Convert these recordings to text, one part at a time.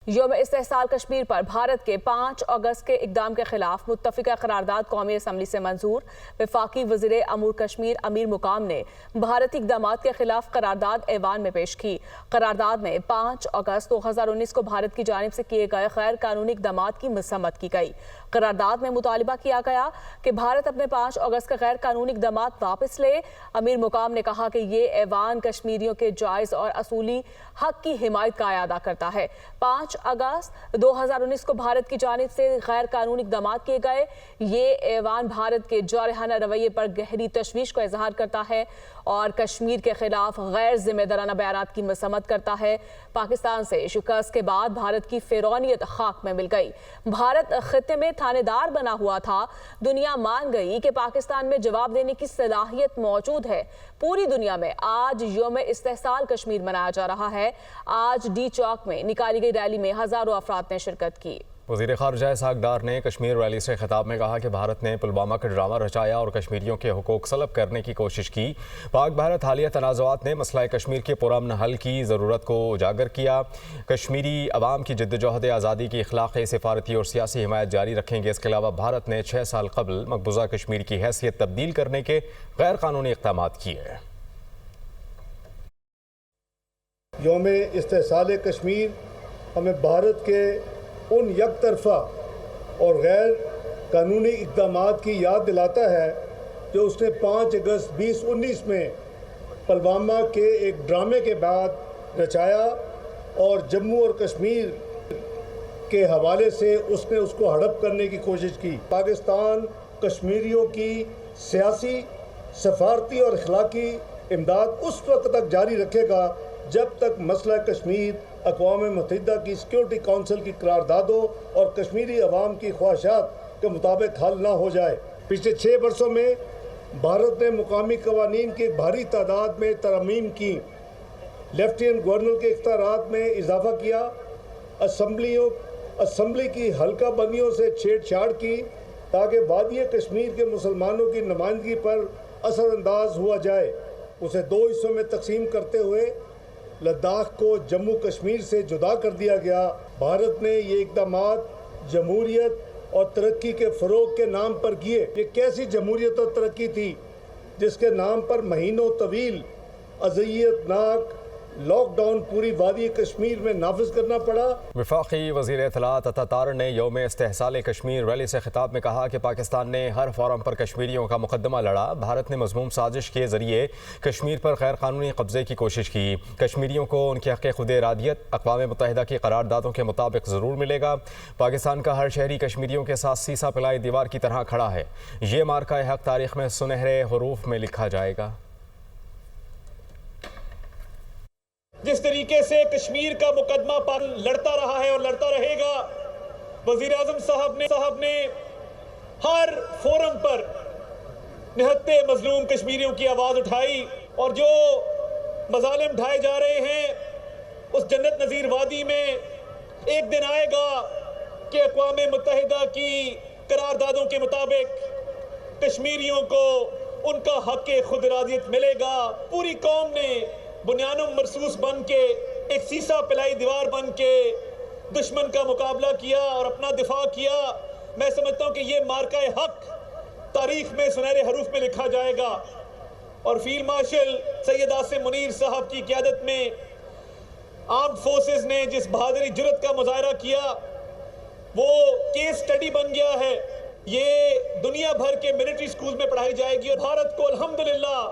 یوم استحصال کشمیر پر بھارت کے 5 اگست کے اقدام کے خلاف متفقہ قرارداد قومی اسمبلی سے منظور۔ وفاقی وزیر امور کشمیر امیر مقام نے بھارتی اقدامات کے خلاف قرارداد ایوان میں پیش کی۔ قرارداد میں 5 اگست 2019 کو بھارت کی جانب سے کیے گئے غیر قانونی اقدامات کی مذمت کی گئی۔ قرارداد میں مطالبہ کیا گیا کہ بھارت اپنے 5 اگست کے غیر قانونی اقدامات واپس لے۔ امیر مقام نے کہا کہ یہ ایوان کشمیریوں کے جائز اور اصولی حق کی حمایت کا اعادہ کرتا ہے۔ 5 اگست 2019 کو بھارت کی جانب سے غیر قانونی اقدامات کیے گئے۔ یہ ایوان بھارت کے جارحانہ رویے پر گہری تشویش کا اظہار کرتا ہے اور کشمیر کے خلاف غیر ذمہ دارانہ بیانات کی مذمت کرتا ہے۔ پاکستان سے شکست کے بعد بھارت کی فرعونیت خاک میں مل گئی۔ بھارت خطے میں تھانے دار بنا ہوا تھا۔ دنیا مان گئی کہ پاکستان میں جواب دینے کی صلاحیت موجود ہے۔ پوری دنیا میں آج یوم استحصال کشمیر منایا جا رہا ہے۔ آج ڈی چوک میں نکالی گئی ریلی میں ہزاروں افراد نے شرکت کی۔ وزیر خارجہ اسحاق ڈار نے کشمیر ریلی سے خطاب میں کہا کہ بھارت نے پلوامہ کا ڈرامہ رچایا اور کشمیریوں کے حقوق سلب کرنے کی کوشش کی۔ پاک بھارت حالیہ تنازعات نے مسئلہ کشمیر کے پرامن حل کی ضرورت کو اجاگر کیا۔ کشمیری عوام کی جدوجہد آزادی کی اخلاقی، سفارتی اور سیاسی حمایت جاری رکھیں گے۔ اس کے علاوہ بھارت نے 6 سال قبل مقبوضہ کشمیر کی حیثیت تبدیل کرنے کے غیر قانونی اقدامات کیے۔ یوم استحصال کشمیر ہمیں بھارت کے ان یک طرفہ اور غیر قانونی اقدامات کی یاد دلاتا ہے جو اس نے 5 اگست 2019 میں پلوامہ کے ایک ڈرامے کے بعد رچایا اور جموں اور کشمیر کے حوالے سے اس نے اس کو ہڑپ کرنے کی کوشش کی۔ پاکستان کشمیریوں کی سیاسی، سفارتی اور اخلاقی امداد اس وقت تک جاری رکھے گا جب تک مسئلہ کشمیر اقوام متحدہ کی سیکیورٹی کونسل کی قراردادوں اور کشمیری عوام کی خواہشات کے مطابق حل نہ ہو جائے۔ پچھلے 6 برسوں میں بھارت نے مقامی قوانین کی بھاری تعداد میں ترمیم کی، لیفٹیننٹ گورنر کے اختیارات میں اضافہ کیا، اسمبلی کی حلقہ بندیوں سے چھیڑ چھاڑ کی تاکہ وادی کشمیر کے مسلمانوں کی نمائندگی پر اثر انداز ہوا جائے۔ اسے 2 حصوں میں تقسیم کرتے ہوئے لداخ کو جموں کشمیر سے جدا کر دیا گیا۔ بھارت نے یہ اقدامات جمہوریت اور ترقی کے فروغ کے نام پر کیے۔ یہ کیسی جمہوریت اور ترقی تھی جس کے نام پر مہینوں طویل اذیت ناک لاک ڈاؤن پوری وادی کشمیر میں نافذ کرنا پڑا۔ وفاقی وزیر اطلاعات عطا طاہر نے یوم استحصال کشمیر ریلی سے خطاب میں کہا کہ پاکستان نے ہر فورم پر کشمیریوں کا مقدمہ لڑا۔ بھارت نے مذموم سازش کے ذریعے کشمیر پر غیر قانونی قبضے کی کوشش کی۔ کشمیریوں کو ان کے حق خود ارادیت اقوام متحدہ کی قراردادوں کے مطابق ضرور ملے گا۔ پاکستان کا ہر شہری کشمیریوں کے ساتھ سیسا پلائی دیوار کی طرح کھڑا ہے۔ یہ مارکہ حق تاریخ میں سنہرے حروف میں لکھا جائے گا۔ جس طریقے سے کشمیر کا مقدمہ لڑتا رہا ہے اور لڑتا رہے گا، وزیر اعظم صاحب نے ہر فورم پر نہتے مظلوم کشمیریوں کی آواز اٹھائی اور جو مظالم ڈھائے جا رہے ہیں اس جنت نظیر وادی میں ایک دن آئے گا کہ اقوام متحدہ کی قراردادوں کے مطابق کشمیریوں کو ان کا حق خود ارادیت ملے گا۔ پوری قوم نے بنیانم مرصوص بن کے ایک سیسا پلائی دیوار بن کے دشمن کا مقابلہ کیا اور اپنا دفاع کیا۔ میں سمجھتا ہوں کہ یہ مارکہ حق تاریخ میں سنہرے حروف میں لکھا جائے گا۔ اور فیلڈ مارشل سید آصم منیر صاحب کی قیادت میں آرمڈ فورسز نے جس بہادری جرأت کا مظاہرہ کیا وہ کیس سٹڈی بن گیا ہے۔ یہ دنیا بھر کے ملٹری سکول میں پڑھائی جائے گی اور بھارت کو الحمدللہ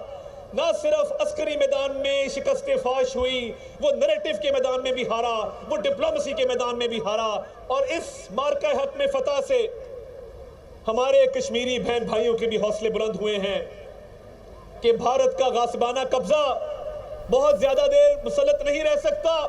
نہ صرف عسکری میدان میں شکست فاش ہوئی، وہ نیریٹو کے میدان میں بھی ہارا، وہ ڈپلومیسی کے میدان میں بھی ہارا۔ اور اس مارکہ حق میں فتح سے ہمارے کشمیری بہن بھائیوں کے بھی حوصلے بلند ہوئے ہیں کہ بھارت کا غاصبانہ قبضہ بہت زیادہ دیر مسلط نہیں رہ سکتا۔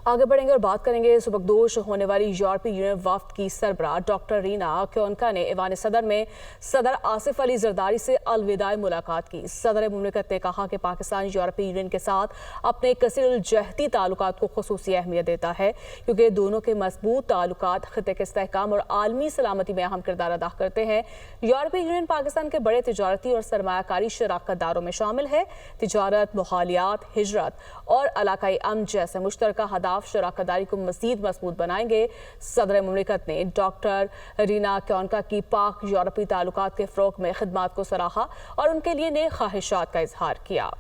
آگے بڑھیں گے اور بات کریں گے سبکدوش ہونے والی یورپی یونین وفد کی سربراہ ڈاکٹر رینا کیونکا نے ایوان صدر میں صدر آصف علی زرداری سے الوداعی ملاقات کی۔ صدر مملکت نے کہا کہ پاکستان یورپی یونین کے ساتھ اپنے کثیر الجہتی تعلقات کو خصوصی اہمیت دیتا ہے کیونکہ دونوں کے مضبوط تعلقات خطے کے استحکام اور عالمی سلامتی میں اہم کردار ادا کرتے ہیں۔ یورپی یونین پاکستان کے بڑے تجارتی اور سرمایہ کاری شراکت داروں میں شامل ہے۔ تجارت، ماحولیات، ہجرت اور علاقائی امن جیسے مشترکہ ہدف شراکت داری کو مزید مضبوط بنائیں گے۔ صدر مملکت نے ڈاکٹر رینا کیونکا کی پاک یورپی تعلقات کے فروغ میں خدمات کو سراہا اور ان کے لیے نیک خواہشات کا اظہار کیا۔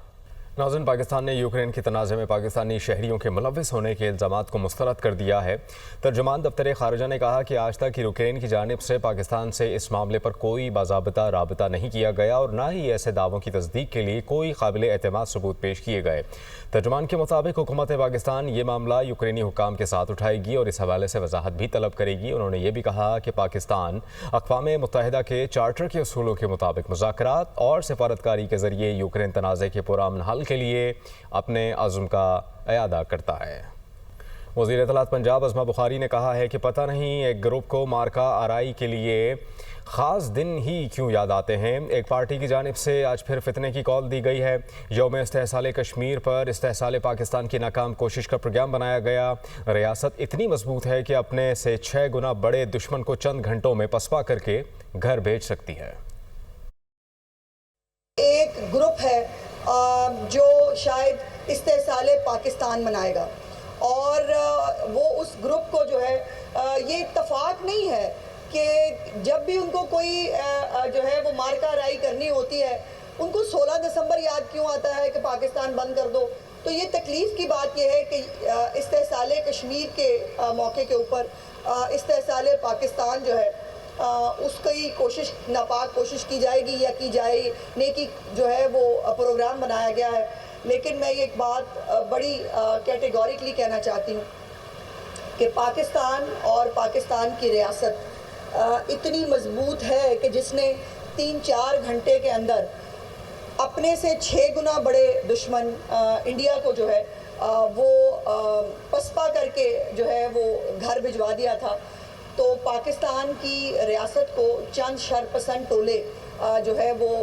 ناظرین، پاکستان نے یوکرین کے تنازع میں پاکستانی شہریوں کے ملوث ہونے کے الزامات کو مسترد کر دیا ہے۔ ترجمان دفتر خارجہ نے کہا کہ آج تک یوکرین کی جانب سے پاکستان سے اس معاملے پر کوئی باضابطہ رابطہ نہیں کیا گیا اور نہ ہی ایسے دعووں کی تصدیق کے لیے کوئی قابل اعتماد ثبوت پیش کیے گئے۔ ترجمان کے مطابق حکومت پاکستان یہ معاملہ یوکرینی حکام کے ساتھ اٹھائے گی اور اس حوالے سے وضاحت بھی طلب کرے گی۔ انہوں نے یہ بھی کہا کہ پاکستان اقوام متحدہ کے چارٹر کے اصولوں کے مطابق مذاکرات اور سفارتکاری کے ذریعے یوکرین تنازع کے پرامن حل کے لیے اپنے عزم کا اعادہ کرتا ہے۔ وزیر اطلاعات پنجاب عظمہ بخاری نے کہا ہے کہ پتہ نہیں ایک گروپ کو مارکا آرائی کے لیے خاص دن ہی کیوں یاد آتے ہیں۔ ایک پارٹی کی جانب سے آج پھر فتنے کی کال دی گئی ہے۔ یوم استحصال کشمیر پر استحصال پاکستان کی ناکام کوشش کا پروگرام بنایا گیا۔ ریاست اتنی مضبوط ہے کہ اپنے سے 6 گنا بڑے دشمن کو چند گھنٹوں میں پسپا کر کے گھر بھیج سکتی ہے۔ ایک گروپ ہے جو شاید استحصال پاکستان منائے گا اور وہ اس گروپ کو جو ہے یہ اتفاق نہیں ہے کہ جب بھی ان کو کوئی جو ہے وہ مارکا آرائی کرنی ہوتی ہے ان کو 16 دسمبر یاد کیوں آتا ہے کہ پاکستان بند کر دو۔ تو یہ تکلیف کی بات یہ ہے کہ استحصال کشمیر کے موقع کے اوپر استحصال پاکستان جو ہے اس کی کوشش ناپاک کوشش کی جائے گی یا کی جائے نیکی جو ہے وہ پروگرام بنایا گیا ہے۔ لیکن میں یہ ایک بات بڑی کیٹیگوریکلی کہنا چاہتی ہوں کہ پاکستان اور پاکستان کی ریاست اتنی مضبوط ہے کہ جس نے 3-4 گھنٹے کے اندر اپنے سے 6 گنا بڑے دشمن انڈیا کو جو ہے وہ پسپا کر کے جو ہے وہ گھر بھجوا دیا تھا۔ تو پاکستان کی ریاست کو چند شرپسند ٹولے جو ہے وہ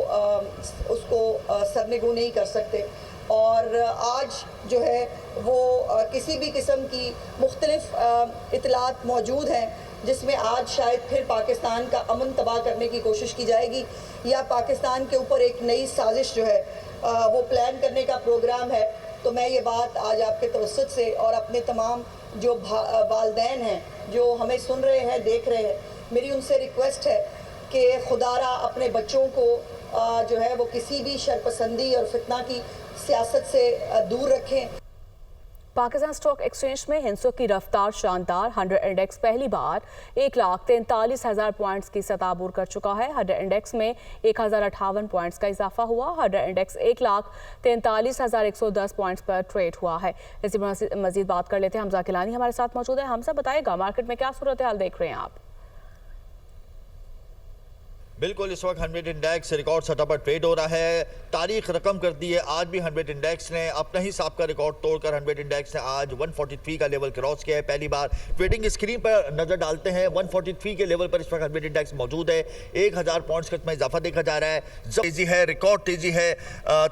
اس کو سرنگو نہیں کر سکتے اور آج جو ہے وہ کسی بھی قسم کی مختلف اطلاعات موجود ہیں جس میں آج شاید پھر پاکستان کا امن تباہ کرنے کی کوشش کی جائے گی یا پاکستان کے اوپر ایک نئی سازش جو ہے وہ پلان کرنے کا پروگرام ہے۔ تو میں یہ بات آج آپ کے توسط سے اور اپنے تمام جو والدین ہیں جو ہمیں سن رہے ہیں دیکھ رہے ہیں میری ان سے ریکویسٹ ہے کہ خدا را اپنے بچوں کو جو ہے وہ کسی بھی شرپسندی اور فتنہ کی سیاست سے دور رکھیں۔ پاکستان سٹاک ایکسچینج میں ہندسوں کی رفتار شاندار۔ 100 انڈیکس پہلی بار 1,43,000 پوائنٹس کی سطح عبور کر چکا ہے۔ 100 انڈیکس میں 1,058 پوائنٹس کا اضافہ ہوا۔ 100 انڈیکس 1,43,110 پوائنٹس پر ٹریڈ ہوا ہے۔ اس پر مزید بات کر لیتے ہیں، حمزہ کیلانی ہمارے ساتھ موجود ہے۔ حمزہ بتائے گا مارکیٹ میں کیا صورتحال دیکھ رہے ہیں آپ؟ بالکل، اس وقت 100 انڈیکس ریکارڈ سطح پر ٹریڈ ہو رہا ہے۔ تاریخ رقم کر دی ہے، آج بھی 100 انڈیکس نے اپنا ہی سابقہ ریکارڈ توڑ کر 100 انڈیکس نے آج 143 کا لیول کراس کیا ہے۔ پہلی بار ٹریڈنگ اسکرین پر نظر ڈالتے ہیں، 143 کے لیول پر اس وقت 100 انڈیکس موجود ہے۔ 1000 پوائنٹس کا میں اضافہ دیکھا جا رہا ہے۔ تیزی ہے، ریکارڈ تیزی ہے،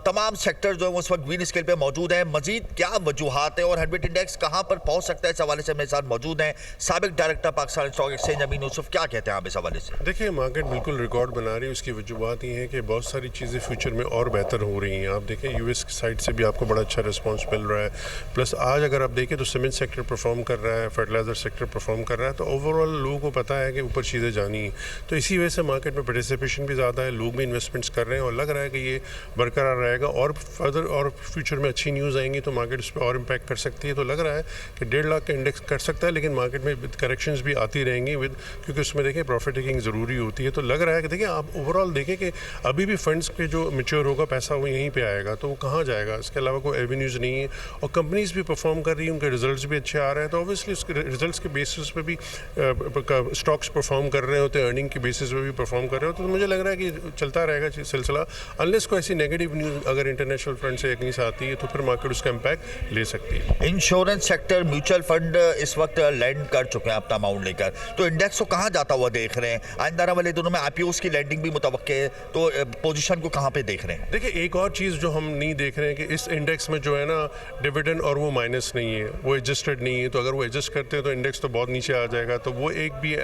تمام سیکٹر جو ہیں اس وقت گرین اسکیل پہ موجود ہیں۔ مزید کیا وجوہات ہیں اور 100 انڈیکس کہاں پر پہنچ سکتا ہے، اس حوالے سے میرے ساتھ موجود ہیں سابق ڈائریکٹر پاکستان اسٹاک ایکسچینج امین یوسف۔ کیا کہتے ہیں آپ اس حوالے سے؟ دیکھیں، مارکیٹ بالکل ریکارڈ بنا رہی ہے۔ اس کی وجوہات یہ ہیں کہ بہت ساری چیزیں فیوچر میں اور بہتر ہو رہی ہیں۔ آپ دیکھیں یو ایس کی سائڈ سے بھی آپ کو بڑا اچھا رسپانس مل رہا ہے، پلس آج اگر آپ دیکھیں تو سیمنٹ سیکٹر پرفارم کر رہا ہے، فرٹیلائزر سیکٹر پرفارم کر رہا ہے، تو اوور آل لوگوں کو پتہ ہے کہ اوپر چیزیں جانی ہیں، تو اسی وجہ سے مارکیٹ میں پارٹیسپیشن بھی زیادہ ہے، لوگ بھی انویسٹمنٹس کر رہے ہیں اور لگ رہا ہے کہ یہ برقرار رہے گا اور فردر اور فیوچر میں اچھی نیوز آئیں گی تو مارکیٹ اس پہ اور امپیکٹ کر سکتی ہے۔ تو لگ رہا ہے کہ 1.5 لاکھ کا انڈیکس کر سکتا ہے، لیکن مارکیٹ میں کریکشنز بھی آتی رہیں گی کیونکہ اس میں دیکھیں پروفٹ ٹیکنگ ضروری ہوتی ہے۔ تو لگ رہا ہے کہ دیکھیں آپ اوور آل دیکھیں کہ ابھی بھی فنڈس کے جو میچور ہوگا پیسہ وہ یہیں پہ آئے گا، تو وہ کہاں جائے گا، اس کے علاوہ کوئی ایونیوز نہیں ہے۔ اور کمپنیز بھی پرفارم کر رہی ہیں، ان کے ریزلٹس بھی اچھے آ رہے ہیں، تو اوبیسلی اس کے ریزلٹس کے بیسس پہ بھی اسٹاکس پرفارم کر رہے ہوتے ہیں، ارننگ کے بیسس پہ بھی پرفارم کر رہے ہوتے ہیں۔ تو مجھے لگ رہا ہے کہ چلتا رہے گا سلسلہ، انلیس کوئی ایسی نیگیٹو نیوز اگر انٹرنیشنل فرنٹ سے کہیں سے آتی ہے تو پھر مارکیٹ اس کا امپیکٹ لے سکتی ہے۔ انشورنس سیکٹر، میوچل فنڈ اس وقت لینڈ کر چکے ہیں اپنا اماؤنٹ لے کر، تو انڈیکس کو کہاں جاتا ہوا دیکھ رہے ہیں؟ آئندہ آنے والے دنوں میں IPO اس کی لینڈنگ بھی متوقع ہے، تو پوزیشن کو کہاں پہ دیکھ رہے ہیں؟ دیکھیں ایک اور چیز جو ہم نہیں دیکھ رہے ہیں کہ اس انڈیکس میں جو ہے نا ڈیویڈنڈ اور وہ مائنس نہیں ہے، وہ ایڈجسٹڈ نہیں ہے، تو اگر وہ ایڈجسٹ کرتے ہیں تو انڈیکس تو بہت نیچے آ جائے گا. تو وہ ایک بھی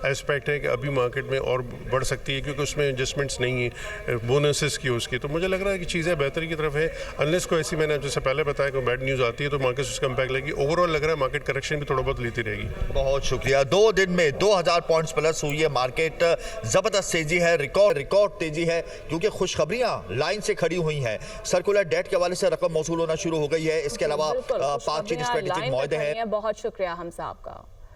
اسپیکٹ ہے کہ ابھی مارکیٹ میں اور بڑھ سکتی ہے کیونکہ اس میں ایڈجسٹمنٹس نہیں ہیں بونسز کی اس کی. تو مجھے لگ رہا ہے کہ چیزیں بہتری کی طرف ہے، انلیس کو ایسی میں نے جیسے پہلے بتایا کہ بیڈ نیوز آتی ہے تو مارکیٹ اس کا امپیکٹ لگے گی. اوور آل لگ رہا ہے مارکیٹ کریکشن بھی تھوڑا بہت لیتی رہے گی. بہت شکریہ. 2 دن میں 2000 پوائنٹس پلس ہوئی ہے مارکیٹ، زبردست تیزی ہے، ریکارڈ تیزی ہے کیونکہ خوشخبریاں لائن سے کھڑی ہوئی ہیں. سرکولر ڈیٹ کے حوالے سے رقم موصول ہونا شروع ہو گئی ہے. اس کے علاوہ 5 چین اسٹریٹجک معاہدے ہیں. بہت شکریہ ہم صاحب کا.